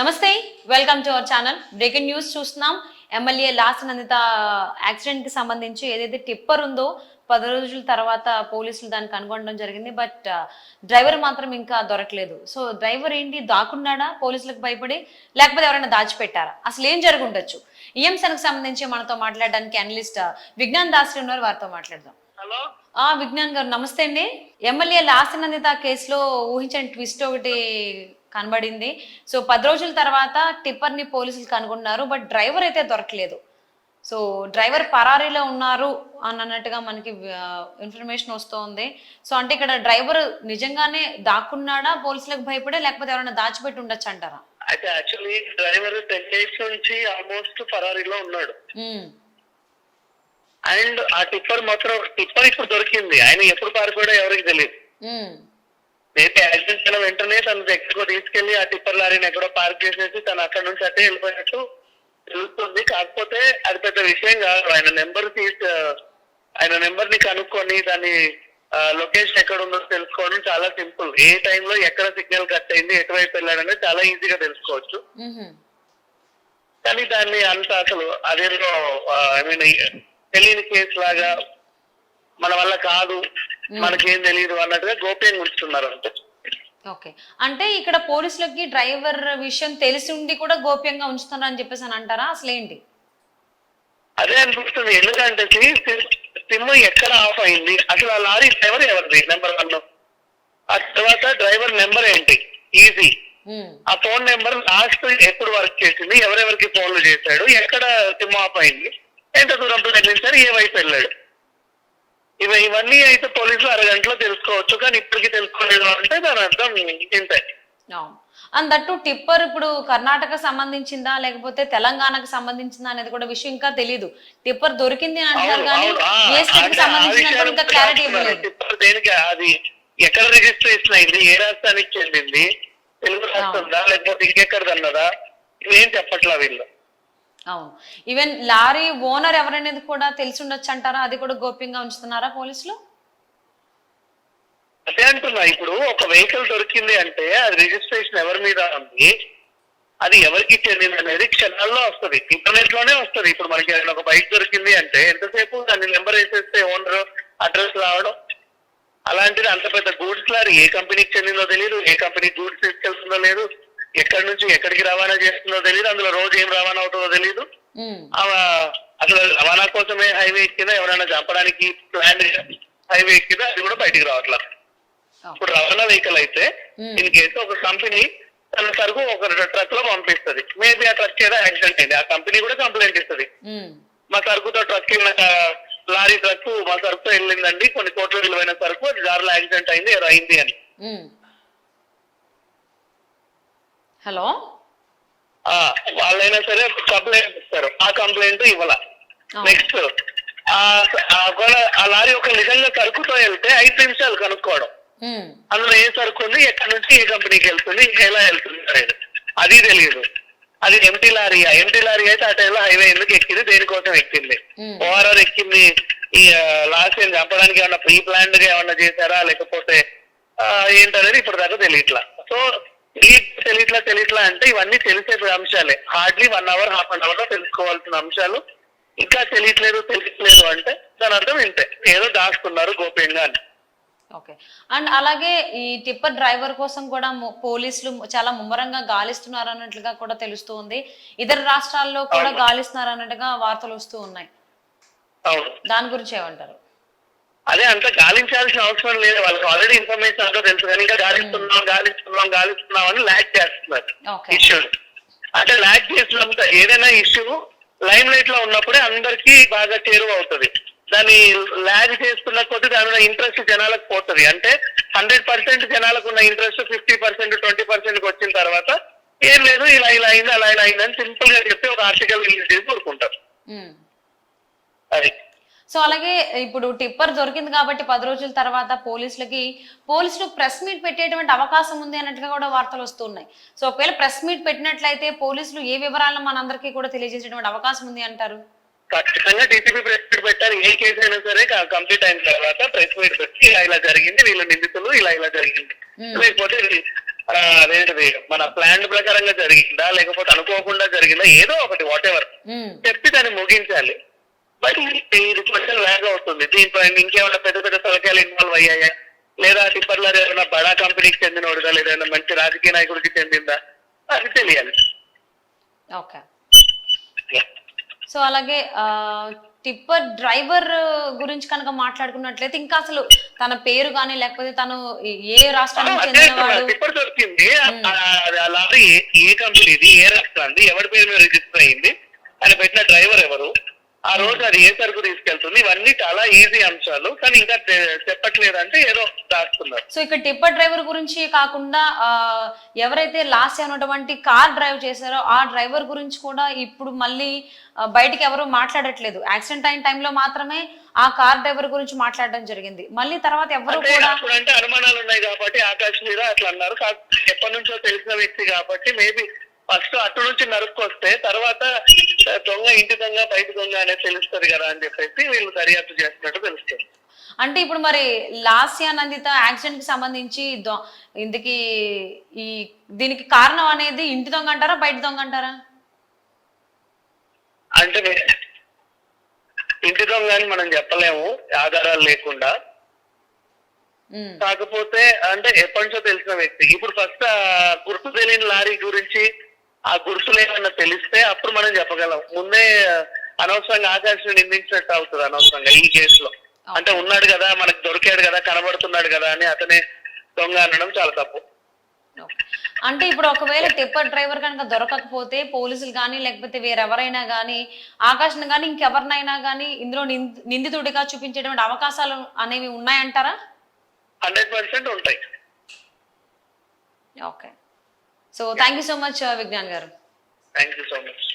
నమస్తే, welcome to our channel. Breaking news చూస్తున్నాం. MLA loss Nanditha accident కి సంబంధించి ఏదైతే టిప్పర్ ఉందో 10 రోజుల తర్వాత పోలీసులు దాన్ని కనుగొనడం జరిగింది. బట్ డ్రైవర్ మాత్రం ఇంకా దొరకలేదు. సో డ్రైవర్ ఏంటి, దాక్కున్నాడా పోలీసులకు భయపడి, లేకపోతే ఎవరైనా దాచిపెట్టారా, అసలు ఏం జరిగి ఉండొచ్చు? ఈ అంశానికి సంబంధించి మనతో మాట్లాడడానికి అనలిస్ట్ విజ్ఞాన్ దాస్ ఉన్నారు, వారితో మాట్లాడదాం. హలో విజ్ఞాన్ గారు నమస్తే అండి. ఎమ్మెల్యే లాస్ నందిత కేసులో ఊహించని ట్విస్ట్ ఒకటి కనబడింది. సో 10 రోజుల తర్వాత టిప్పర్ ని పోలీసులు కనుగొన్నారు, బట్ డ్రైవర్ అయితే దొరకలేదు. సో డ్రైవర్ పరారీలో ఉన్నారు అని అన్నట్టుగా మనకి ఇన్ఫర్మేషన్ వస్తుంది. సో అంటే ఇక్కడ డ్రైవర్ నిజంగానే దాక్కున్నాడా, పోలీసులకు భయపడే, లేకపోతే ఎవరైనా దాచిపెట్టి ఉండొచ్చు అంటారా? అయితే యాక్చువల్లీ డ్రైవర్ 10 days నుంచి ఆల్మోస్ట్ ఫరారీలో ఉన్నాడు. అండ్ ఆ టిప్పర్ ఇప్పుడు దొరికింది. ఆయన ఎప్పుడు పారిపోయాడో ఎవరికి తెలియదు. అయితే యాక్సిడెంట్ అయిన వెంటనే తను ఎక్కడికో తీసుకెళ్లి ఆ టిప్పర్ లారీని ఎక్కడో పార్క్ చేసేసి తను అక్కడ నుంచి అట్టే వెళ్ళిపోయినట్టు తెలుస్తుంది. కాకపోతే అది పెద్ద విషయం కాదు. ఆయన నెంబర్ ని కనుక్కొని దాని లొకేషన్ ఎక్కడ ఉందో తెలుసుకోవడం చాలా సింపుల్. ఏ టైంలో ఎక్కడ సిగ్నల్ కట్ అయింది, ఎటువైపు వెళ్ళాడనేది చాలా ఈజీగా తెలుసుకోవచ్చు. కానీ దాన్ని అంత అసలు అదేదో ఐ మీన్ తెలియని కేసు లాగా మన వల్ల కాదు, మనకేం తెలియదు అన్నట్టుగా గోప్యంగా ఉంచుతున్నారు అంతే. ఓకే, అంటే ఇక్కడ పోలీసులకి డ్రైవర్ విషయం తెలిసి ఉండి కూడా గోప్యంగా ఉంచుతున్నారు అని చెప్పేసి అని అంటారా? అసలు ఏంటి? అదే అనిపిస్తుంది. ఎందుకంటే సిమ్ ఎక్కడ ఆఫ్ అయింది, అసలు ఆ లారీ డ్రైవర్ ఎవరిది నెంబర్ 1, ఆ తర్వాత డ్రైవర్ నెంబర్ ఏంటి ఈజీ, ఆ ఫోన్ నెంబర్ లాస్ట్ ఎప్పుడు వర్క్ చేసింది, ఎవరెవరికి ఫోన్లు చేశాడు, ఎక్కడ సిమ్ ఆఫ్ అయింది, ఎంత దూరం వెళ్ళించారు, ఏ వైపు వెళ్ళాడు, ఇవన్నీ అయితే పోలీసులు అరగంటలో తెలుసుకోవచ్చు. కానీ ఇప్పటికీ తెలుసుకోలేదు అంటే దాని అర్థం ఇంతే. అండ్ దట్టు టిప్పర్ ఇప్పుడు కర్ణాటక సంబంధించిందా లేకపోతే తెలంగాణకు సంబంధించిందా అనేది కూడా విషయం ఇంకా తెలియదు. టిప్పర్ దొరికింది అని అంటారు కానీ ఏ స్టేట్ కి సంబంధించిన ఇంకా క్లారిటీ ఇవ్వలేదు. టిప్పర్ దేనికి, అది ఎక్కడ రిజిస్ట్రేషన్ అయింది, ఏ రాష్ట్రానికి చెందింది, తెలుగు రాష్ట్రందా లేకపోతే ఇంకెక్కడదన్నదా, ఇవేం చెప్పట్లా వీళ్ళు. అవును, ఈవెన్ లారీ ఓనర్ ఎవరనేది కూడా తెలిసి ఉండొచ్చు అంటారా? అది కూడా గోప్యంగా ఉంచుతున్నారా పోలీసులు? అదే అంటున్నా. ఇప్పుడు ఒక వెహికల్ దొరికింది అంటే అది రిజిస్ట్రేషన్ ఎవరి మీద ఉంది, అది ఎవరికి చెందింది అనేది క్షణాల్లో వస్తుంది, ఇంటర్నెట్ లోనే వస్తుంది. ఇప్పుడు మనకి ఏదైనా ఒక బైక్ దొరికింది అంటే ఎంతసేపు దాన్ని నెంబర్ వేసేస్తే ఓనర్ అడ్రస్ రావడం. అలాంటిది అంత పెద్ద గూడ్స్ లారీ ఏ కంపెనీకి చెందిందో తెలియదు, ఏ కంపెనీ గూడ్స్ తీసుకెళ్తుందో లేదు, ఎక్కడి నుంచి ఎక్కడికి రవాణా చేస్తుందో తెలియదు, అందులో రోజు ఏం రవాణా అవుతుందో తెలియదు. అసలు రవాణా కోసమే హైవే ఎక్కిందా, ఎవరైనా చంపడానికి ప్లాన్ హైవే ఎక్కిందా, అది కూడా బయటికి రావట్లా. ఇప్పుడు రవాణా వెహికల్ అయితే ఇన్ కేసు ఒక కంపెనీ తన సరుకు ఒక ట్రక్ లో పంపిస్తుంది, మేబీ ఆ ట్రక్ ఏదో యాక్సిడెంట్ అయింది, ఆ కంపెనీ కూడా కంప్లైంట్ ఇస్తుంది, మా సరుకుతో ట్రక్ లారీ ట్రక్ మా సరుకుతో వెళ్ళిందండి, కొన్ని కోట్ల విలువైన సరుకు, అది దారిలో యాక్సిడెంట్ అయింది, ఏదో అయింది అని. హలో, వాళ్ళైనా సరే కంప్లైంట్ ఇస్తారు, ఆ కంప్లైంట్ ఇవ్వాల. నెక్స్ట్ ఆ లారీ ఒక నిజంగా సరుకుతో వెళ్తే 5 నిమిషాలు కనుక్కోవడం, అందులో ఏ సరుకు ఉంది, ఎక్కడి నుంచి ఏ కంపెనీకి వెళ్తుంది, ఎలా వెళ్తుంది అనేది అది తెలియదు. అది ఎంటీ లారీ అయితే ఆ టైంలో హైవే ఎందుకు ఎక్కింది, దేనికోసం ఎక్కింది, ఓఆర్ఆర్ ఎక్కింది, ఈ లాస్ట్ టైం చంపడానికి ఏమన్నా ప్రీ ప్లాన్డ్ గా ఏమన్నా చేశారా లేకపోతే ఏంటనేది ఇప్పుడు దాకా తెలియట్లా. సో తెలియట్లా అంటే ఇవన్నీ తెలిసే అంశాలే. హార్డ్లీ 1 hour, ½ an hour లో తెలుసుకోవాల్సిన అంశాలు ఇంకా తెలియట్లేదు అంటే దాని అర్థం ఇంతే, ఏదో దాచుకున్నారు గోప్యంగా అని. ఓకే, అండ్ అలాగే ఈ టిప్పర్ డ్రైవర్ కోసం కూడా పోలీసులు చాలా ముమ్మరంగా గాలిస్తున్నారు అన్నట్లుగా కూడా తెలుస్తూ ఉంది. ఇతర రాష్ట్రాల్లో కూడా గాలిస్తున్నారు అన్నట్టుగా వార్తలు వస్తూ ఉన్నాయి. దాని గురించి ఏమంటారు? అదే, అంత గాలించాల్సిన అవసరం లేదు, వాళ్ళకి ఆల్రెడీ ఇన్ఫర్మేషన్ అంతా తెలుసు. కానీ ఇంకా గాలిస్తున్నాం అని ల్యాగ్ చేస్తున్నారు ఇష్యూ. అంటే ల్యాగ్ చేసినంత ఏదైనా ఇష్యూ లైమ్ లైట్ లో ఉన్నప్పుడే అందరికీ బాగా చేరువ అవుతుంది. దాన్ని ల్యాగ్ చేసుకున్న కొద్ది దాని మీద ఇంట్రెస్ట్ జనాలకు పోతుంది. అంటే 100% జనాలకు ఉన్న ఇంట్రెస్ట్ 50%, 20% వచ్చిన తర్వాత ఏం లేదు, ఇలా అయింది, అలా అయింది అని సింపుల్ గా చెప్పి ఒక ఆర్టికల్ రిలీజ్ చేసి కోరుకుంటారు. అది. సో అలాగే ఇప్పుడు టిప్పర్ దొరికింది కాబట్టి 10 రోజుల తర్వాత పోలీసులు ప్రెస్ మీట్ పెట్టేటువంటి అవకాశం ఉంది అన్నట్టుగా కూడా వార్తలు వస్తున్నాయి. సో ఒకవేళ ప్రెస్ మీట్ పెట్టినట్లయితే పోలీసులు ఏ వివరాలను మనందరికీ కూడా తెలియజేసేటువంటి అవకాశం ఉంది అంటారు? ఖచ్చితంగా డీసీపీ ప్రెస్ మీట్ పెట్టారు. ఏ కేసు అయినా సరే కంప్లీట్ అయిన తర్వాత ప్రెస్ మీట్ పెట్టి ఇలా జరిగింది, వీళ్ళు నిందితులు ఇలా జరిగింది, లేకపోతే అదేంటిది మన ప్లాన్ ప్రకారంగా జరిగిందా లేకపోతే అనుకోకుండా జరిగిందా, ఏదో ఒకటి వాట్ ఎవర్ చెప్పి దాన్ని ముగించాలి. బట్ ఇది కొంచెం లాగ్ అవుతుంది. దీనిపైన ఇంకేమైనా పెద్ద పెద్ద సలకాలు ఇన్వాల్వ్ అయ్యాయా, లేదా టిప్పర్లర్ ఏమైనా బడా కంపెనీకి చెందినోడుగా, లేదా ఏమైనా మంచి రాజకీయ నాయకుడికి చెందిందా, అది తెలియాలి. ఓకే. సో అలాగే టిప్పర్ డ్రైవర్ గురించి కనుక మాట్లాడుకున్నట్లయితే ఇంకా అసలు తన పేరు కానీ లేకపోతే తను ఏ రాష్ట్రానికి చెందినవాడు? టిప్పర్ దొరికింది, ఆ లారీ ఏ కంపెనీది, ఏ రాష్ట్రాన్ని, ఎవరి పేరు మీద రిజిస్టర్ అయింది, ఆయన పెట్టిన డ్రైవర్ ఎవరు, ఆ రోజు అది ఏ సరుకు తీసుకెళ్తుంది, ఇవన్నీ చాలా ఈజీ అంశాలు. కానీ ఇంకా చెప్పట్లేదంటే ఏదో దాస్తున్నారు. సో ఇక్కడ టిప్పర్ డ్రైవర్ గురించి కాకుండా ఎవరైతే లాస్ట్ అయినటువంటి కార్ డ్రైవ్ చేశారో ఆ డ్రైవర్ గురించి కూడా ఇప్పుడు మళ్ళీ బయటికి ఎవరు మాట్లాడట్లేదు. యాక్సిడెంట్ అయిన టైంలో మాత్రమే ఆ కార్ డ్రైవర్ గురించి మాట్లాడడం జరిగింది. మళ్ళీ తర్వాత ఎవరు కూడా అంటే అనుమానాలు ఉన్నాయి కాబట్టి ఆకాశ్ మీద అట్లా అన్నారు. ఎప్పటి నుంచో తెలిసిన వ్యక్తి కాబట్టి మేబీ ఫస్ట్ అటు నుంచి నరుక్కొస్తే తర్వాత దొంగ ఇంటి దొంగ బయట దొంగ అనేది తెలుస్తుంది కదా అని చెప్పేసి వీళ్ళు దర్యాప్తు చేస్తున్నట్టు తెలుస్తుంది. అంటే ఇప్పుడు మరి లాస్య నందిత యాక్సిడెంట్ కి సంబంధించి ఇందుకి దీనికి కారణం అనేది ఇంటి దొంగ అంటారా బయట దొంగ అంటారా? అంటే ఇంటి దొంగ అని మనం చెప్పలేము ఆధారాలు లేకుండా. కాకపోతే అంటే ఎప్పటి నుంచో తెలిసిన వ్యక్తి. ఇప్పుడు ఫస్ట్ గుర్తు తెలియని లారీ గురించి ఆ గుర్తులు ఏమన్నా తెలిస్తే అప్పుడు మనం చెప్పగలం. ముందే అనవసరంగా ఆకాశం నిందించినట్టు అవుతుంది అనవసరంగా ఈ కేసులో. అంటే ఉన్నాడు కదా, మనకు దొరికాడు కదా, కనబడుతున్నాడు కదా అని అతనే దొంగ అనడం చాలా తప్పు. అంటే ఇప్పుడు ఒకవేళ టిప్పర్ డ్రైవర్ కనుక దొరకకపోతే పోలీసులు కానీ లేకపోతే వేరెవరైనా కానీ ఆకాశం కానీ ఇంకెవరినైనా కానీ ఇందులో నిందితుడిగా చూపించేటువంటి అవకాశాలు అనేవి ఉన్నాయంటారా? 100% ఉంటాయి. Okay. So thank you so much Vignan garu. Thank you so much.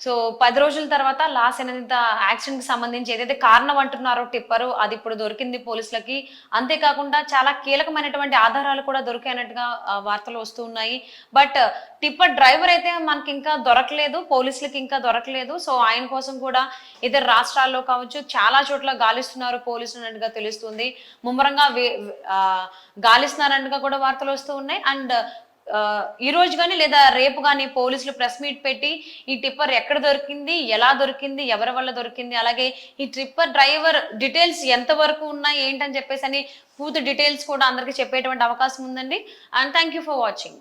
So 10 రోజుల తర్వాత లాస్ అయినంత యాక్సిడెంట్ కి సంబంధించి ఏదైతే కారణం అంటున్నారో టిప్పరు అది ఇప్పుడు దొరికింది పోలీసులకి. అంతేకాకుండా చాలా కీలకమైనటువంటి ఆధారాలు కూడా దొరికినట్టుగా వార్తలు వస్తూ ఉన్నాయి. బట్ టిప్పర్ డ్రైవర్ అయితే మనకి ఇంకా దొరకలేదు, పోలీసులకి ఇంకా దొరకలేదు. సో ఆయన కోసం కూడా ఇతర రాష్ట్రాల్లో కావచ్చు చాలా చోట్ల గాలిస్తున్నారు పోలీసులు అన్నట్టుగా తెలుస్తుంది. ముమ్మరంగా గాలిస్తున్నారన్నట్టుగా కూడా వార్తలు వస్తూ ఉన్నాయి. అండ్ ఈ రోజు కానీ లేదా రేపు కానీ పోలీసులు ప్రెస్ మీట్ పెట్టి ఈ టిప్పర్ ఎక్కడ దొరికింది, ఎలా దొరికింది, ఎవరి వల్ల దొరికింది, అలాగే ఈ టిప్పర్ డ్రైవర్ డీటెయిల్స్ ఎంత వరకు ఉన్నాయి ఏంటని చెప్పేసి అని పూర్తి డీటెయిల్స్ కూడా అందరికి చెప్పేటువంటి అవకాశం ఉందండి. And thank you for watching.